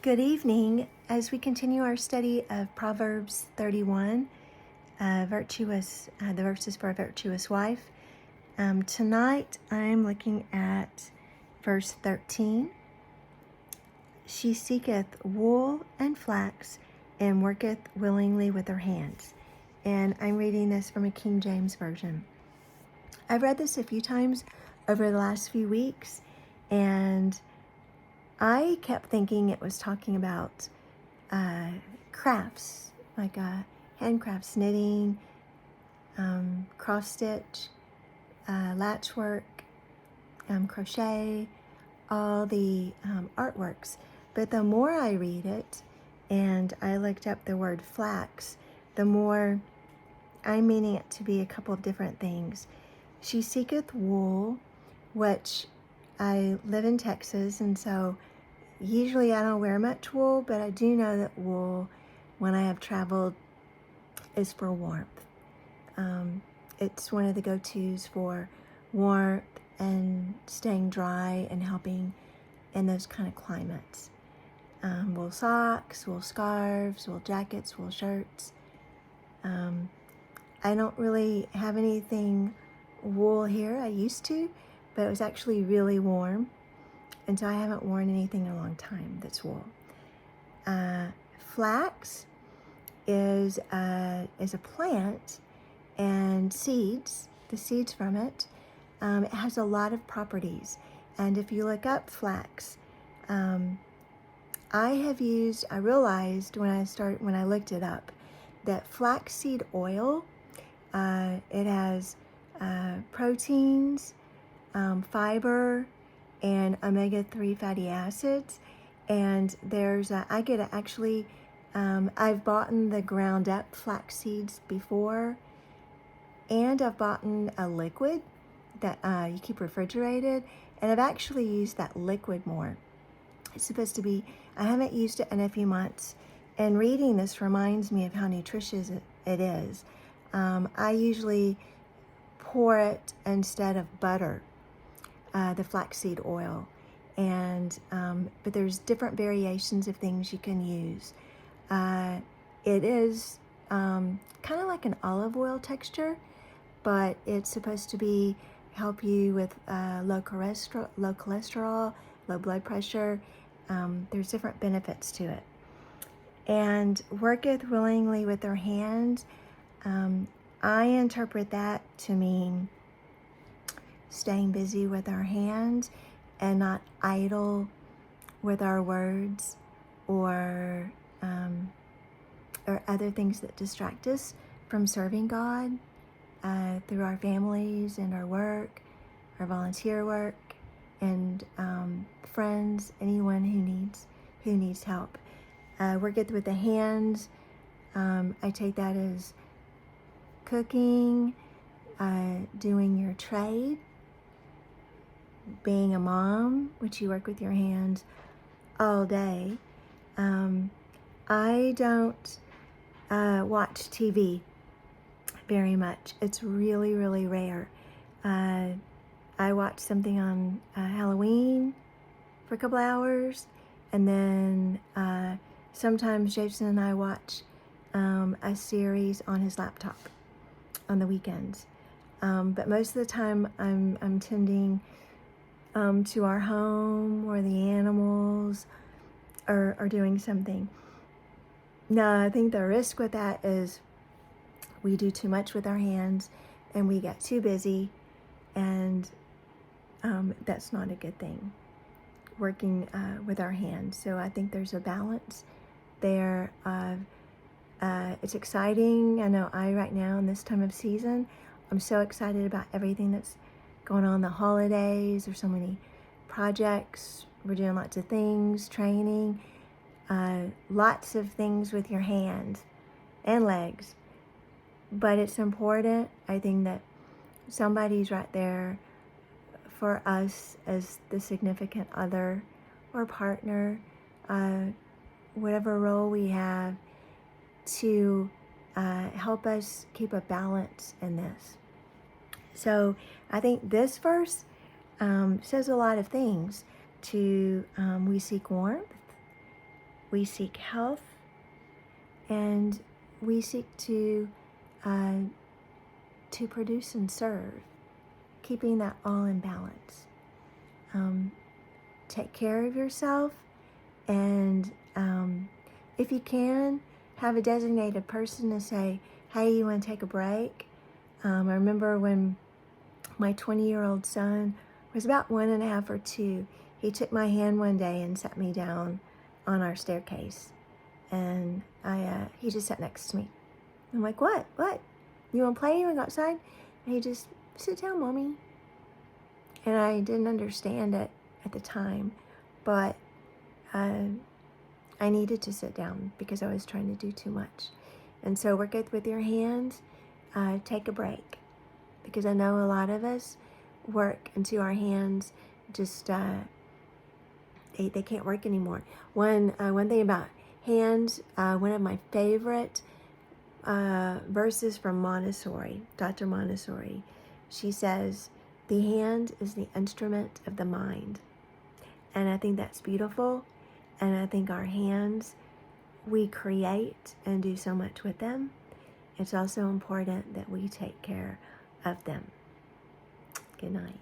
Good evening. As we continue our study of Proverbs 31, the verses for a virtuous wife, tonight I'm looking at verse 13. She seeketh wool and flax, and worketh willingly with her hands. And I'm reading this from a King James Version. I've read this a few times over the last few weeks, and I kept thinking it was talking about crafts, like handcrafts, knitting, cross stitch, latch work, crochet, all the artworks. But the more I read it, and I looked up the word flax, the more I'm meaning it to be a couple of different things. She seeketh wool, which I live in Texas, and so usually I don't wear much wool, but I do know that wool, when I have traveled, is for warmth. It's one of the go-tos for warmth and staying dry and helping in those kind of climates. Wool socks, wool scarves, wool jackets, wool shirts. I don't really have anything wool here. I used to, but it was actually really warm. And so I haven't worn anything in a long time that's wool. Flax is a plant, and the seeds from it, it has a lot of properties. And if you look up flax, I realized when I looked it up, that flaxseed oil, it has proteins, fiber, and omega-3 fatty acids. And there's I've bought the ground up flax seeds before, and I've bought a liquid that you keep refrigerated, and I've actually used that liquid more. It's supposed to be, I haven't used it in a few months, and reading this reminds me of how nutritious it is. I usually pour it instead of butter, the flaxseed oil, and but there's different variations of things you can use. It is kind of like an olive oil texture, but it's supposed to help you with low cholesterol, low blood pressure. There's different benefits to it. And worketh willingly with her hands. I interpret that to mean staying busy with our hands and not idle with our words or other things that distract us from serving God through our families and our work, our volunteer work, and friends, anyone who needs help. Worketh with the hands. I take that as cooking, doing your trade, being a mom, which you work with your hands all day. I don't watch TV very much. It's really, really rare. I watch something on Halloween for a couple hours, and then sometimes Jason and I watch a series on his laptop on the weekends. But most of the time I'm tending to our home or the animals or doing something. Now, I think the risk with that is we do too much with our hands and we get too busy, and that's not a good thing, working with our hands. So I think there's a balance there of it's exciting. I know right now in this time of season, I'm so excited about everything that's going on, the holidays. There's so many projects. We're doing lots of things, training, lots of things with your hands and legs. But it's important, I think, that somebody's right there for us as the significant other or partner, whatever role we have, to help us keep a balance in this. So I think this verse says a lot of things. We seek warmth, we seek health, and we seek to produce and serve, keeping that all in balance. Take care of yourself, and if you can, have a designated person to say, hey, you want to take a break? I remember when my 20-year-old son was about 1.5 or 2, he took my hand one day and sat me down on our staircase, and he just sat next to me. I'm like, what? You want to play? You want to go outside? And he just, sit down, Mommy. And I didn't understand it at the time, but I needed to sit down because I was trying to do too much. And so work it with your hands. Take a break, because I know a lot of us work until our hands just they can't work anymore. One thing about hands, one of my favorite verses from Montessori, Dr. Montessori, she says, the hand is the instrument of the mind. And I think that's beautiful. And I think our hands, we create and do so much with them. It's also important that we take care of them. Good night.